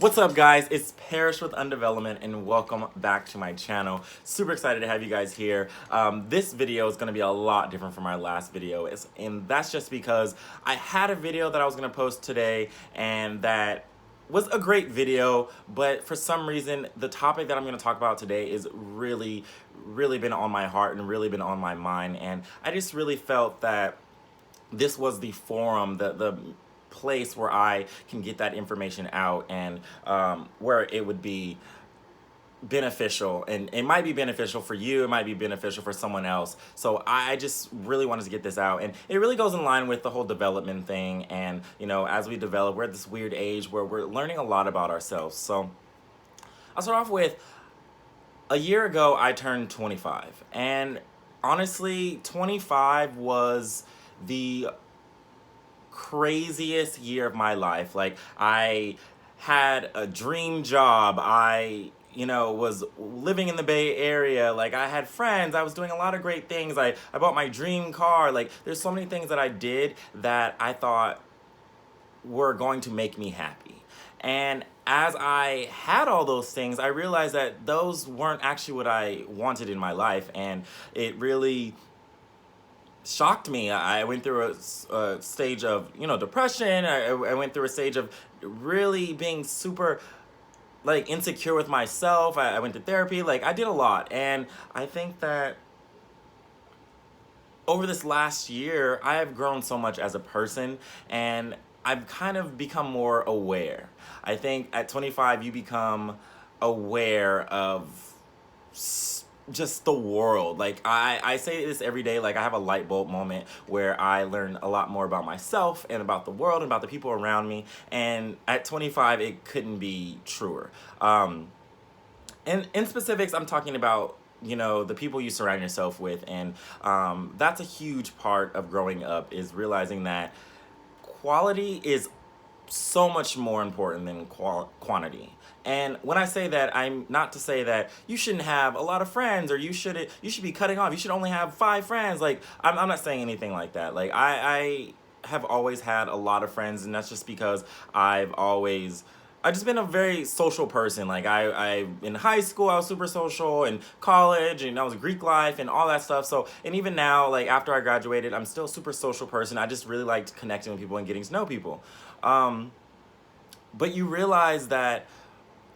What's up, guys? It's Perish with Undevelopment, and welcome back to my channel. Super excited to have you guys here. This video is going to be a lot different from our last video, and that's just because I had a video that I was going to post today, and that was a great video, but for some reason, the topic that I'm going to talk about today is really been on my heart and really been on my mind, and I just really felt that this was the forum, the place where I can get that information out, and where it would be beneficial, and it might be beneficial for you, it might be beneficial for someone else. So I just really wanted to get this out, and it really goes in line with the whole development thing. And as we develop, we're at this weird age where we're learning a lot about ourselves. So I'll start off with, a year ago I turned 25, and honestly 25 was the craziest year of my life. Like, I had a dream job. I was living in the Bay Area. Like, I had friends. I was doing a lot of great things. I bought my dream car. Like, there's so many things that I did that I thought were going to make me happy. And as I had all those things, I realized that those weren't actually what I wanted in my life. And it really shocked me. I went through a stage of, depression. I went through a stage of really being super, like, insecure with myself. I went to therapy. Like, I did a lot. And I think that over this last year, I have grown so much as a person, and I've kind of become more aware. I think at 25, you become aware of just the world. Like, I say this every day. Like, I have a light bulb moment where I learn a lot more about myself and about the world and about the people around me. And at 25, it couldn't be truer. And in specifics, I'm talking about the people you surround yourself with. And that's a huge part of growing up, is realizing that quality is so much more important than quantity. And when I say that, I'm not to say that you shouldn't have a lot of friends, or you should be cutting off. You should only have 5 friends. Like, I'm not saying anything like that. Like, I have always had a lot of friends, and that's just because I've just been a very social person. Like, I in high school, I was super social, and college, and I was Greek life and all that stuff. So, and even now, like, after I graduated, I'm still a super social person. I just really liked connecting with people and getting to know people. But you realize that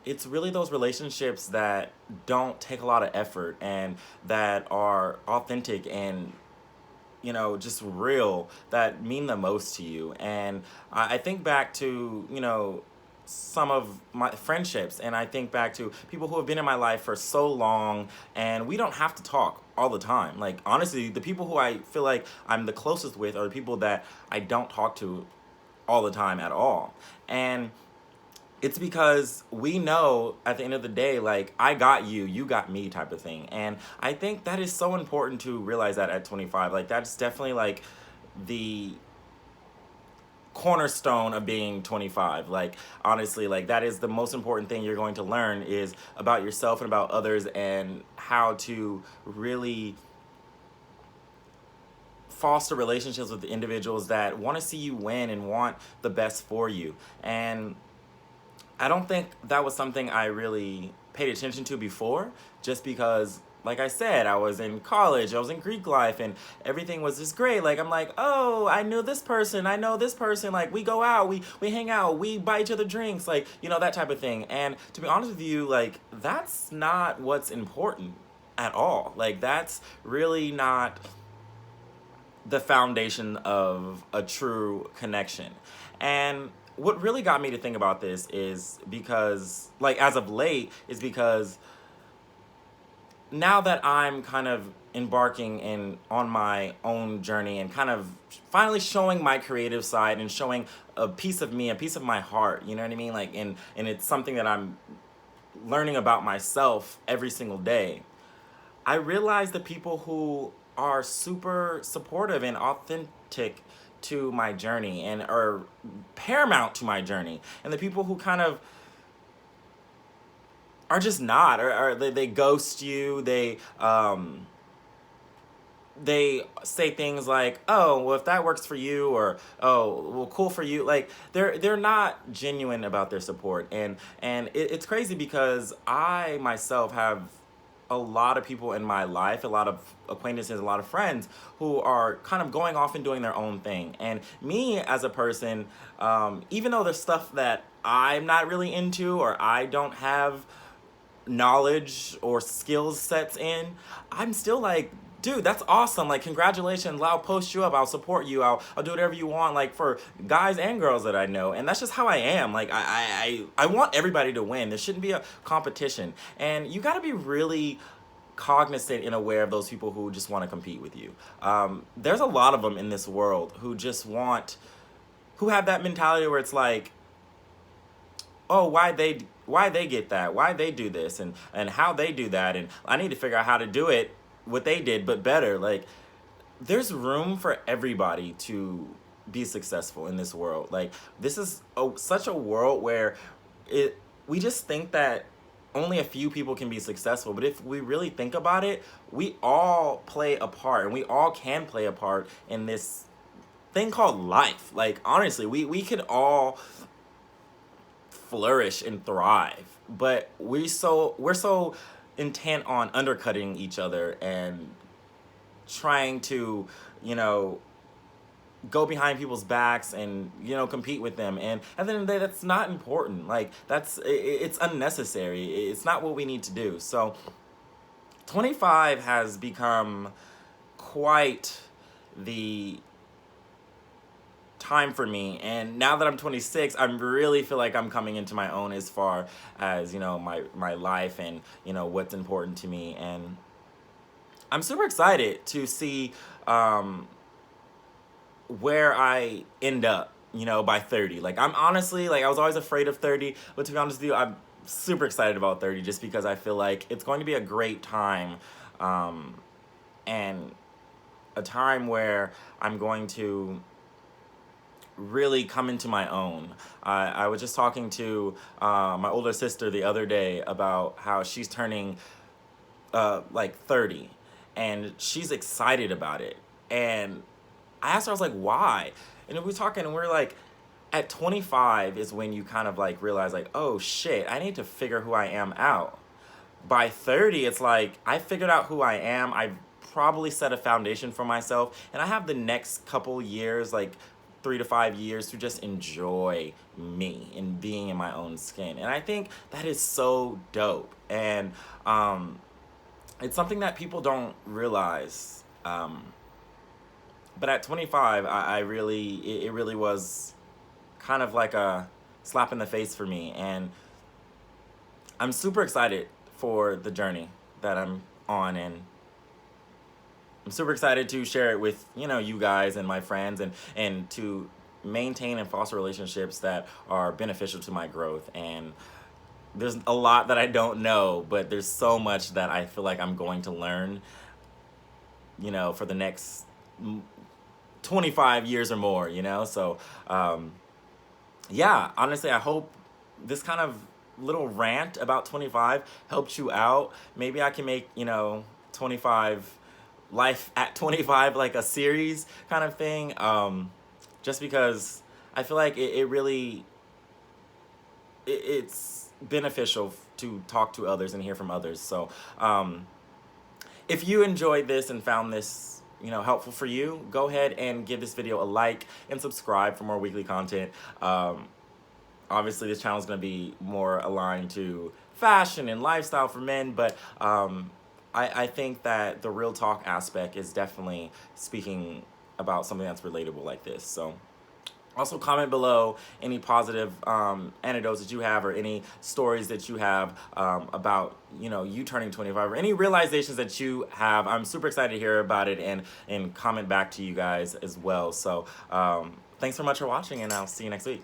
it's really those relationships that don't take a lot of effort, and that are authentic and just real, that mean the most to you. And I think back to some of my friendships, and I think back to people who have been in my life for so long, and we don't have to talk all the time. Like, honestly, the people who I feel like I'm the closest with are the people that I don't talk to all the time at all. And it's because we know at the end of the day, like, I got you, you got me type of thing. And I think that is so important to realize that at 25. Like, that's definitely like the cornerstone of being 25. Like, honestly, like, that is the most important thing you're going to learn, is about yourself and about others, and how to really foster relationships with the individuals that want to see you win and want the best for you. And I don't think that was something I really paid attention to before, just because, like I said, I was in college, I was in Greek life, and everything was just great. Like, I'm like, oh, I knew this person, I know this person, like, we go out, we hang out, we buy each other drinks, like, that type of thing. And to be honest with you, like, that's not what's important at all. Like, that's really not the foundation of a true connection. And what really got me to think about this is because, like, as of late, is because now that I'm kind of embarking on my own journey, and kind of finally showing my creative side, and showing a piece of me, a piece of my heart, you know what I mean? Like, and it's something that I'm learning about myself every single day. I realize the people who are super supportive and authentic to my journey, and are paramount to my journey, and the people who kind of are just not, or they ghost you, they they say things like, "Oh, well, if that works for you," or "Oh, well, cool for you." Like they're not genuine about their support, and it's crazy because I myself have a lot of people in my life, a lot of acquaintances, a lot of friends who are kind of going off and doing their own thing. And me as a person, even though there's stuff that I'm not really into or I don't have knowledge or skills sets in, I'm still like, dude, that's awesome. Like, congratulations. I'll post you up. I'll support you. I'll do whatever you want, like, for guys and girls that I know. And that's just how I am. Like, I want everybody to win. There shouldn't be a competition. And you got to be really cognizant and aware of those people who just want to compete with you. There's a lot of them in this world who just want, who have that mentality where it's like, oh, why they get that, why they do this, and how they do that, and I need to figure out how to do it what they did but better. Like, there's room for everybody to be successful in this world. Like, this is such a world where we just think that only a few people can be successful, but if we really think about it, we all play a part, and we all can play a part in this thing called life. Like, honestly, we could all flourish and thrive, but we're so intent on undercutting each other and trying to, you know, go behind people's backs and, you know, compete with them. And at the end of the day, that's not important. Like, it's unnecessary. It's not what we need to do. So 25 has become quite the time for me, and now that I'm 26, I really feel like I'm coming into my own as far as, you know, my life and, you know, what's important to me. And I'm super excited to see where I end up, you know, by 30. Like, I'm honestly, like, I was always afraid of 30, but to be honest with you, I'm super excited about 30 just because I feel like it's going to be a great time, and a time where I'm going to really come into my own. I was just talking to my older sister the other day about how she's turning like 30, and she's excited about it. And I asked her, I was like, why? And we were talking, and we are like, at 25 is when you kind of like realize, like, oh shit, I need to figure who I am out. By 30, it's like, I figured out who I am. I've probably set a foundation for myself, and I have the next couple years, like 3 to 5 years, to just enjoy me and being in my own skin. And I think that is so dope. And it's something that people don't realize. But at 25, I really, it really was kind of like a slap in the face for me. And I'm super excited for the journey that I'm on, and I'm super excited to share it with, you know, you guys and my friends, and to maintain and foster relationships that are beneficial to my growth. And there's a lot that I don't know, but there's so much that I feel like I'm going to learn, you know, for the next 25 years or more, you know? So, yeah, honestly, I hope this kind of little rant about 25 helped you out. Maybe I can make, you know, 25 life at 25 like a series kind of thing, just because I feel like it's beneficial to talk to others and hear from others. So if you enjoyed this and found this, you know, helpful for you, go ahead and give this video a like and subscribe for more weekly content. Obviously this channel is going to be more aligned to fashion and lifestyle for men, but I think that the real talk aspect is definitely speaking about something that's relatable like this. So also comment below any positive anecdotes that you have, or any stories that you have about, you know, you turning 25, or any realizations that you have. I'm super excited to hear about it and comment back to you guys as well. So thanks so much for watching, and I'll see you next week.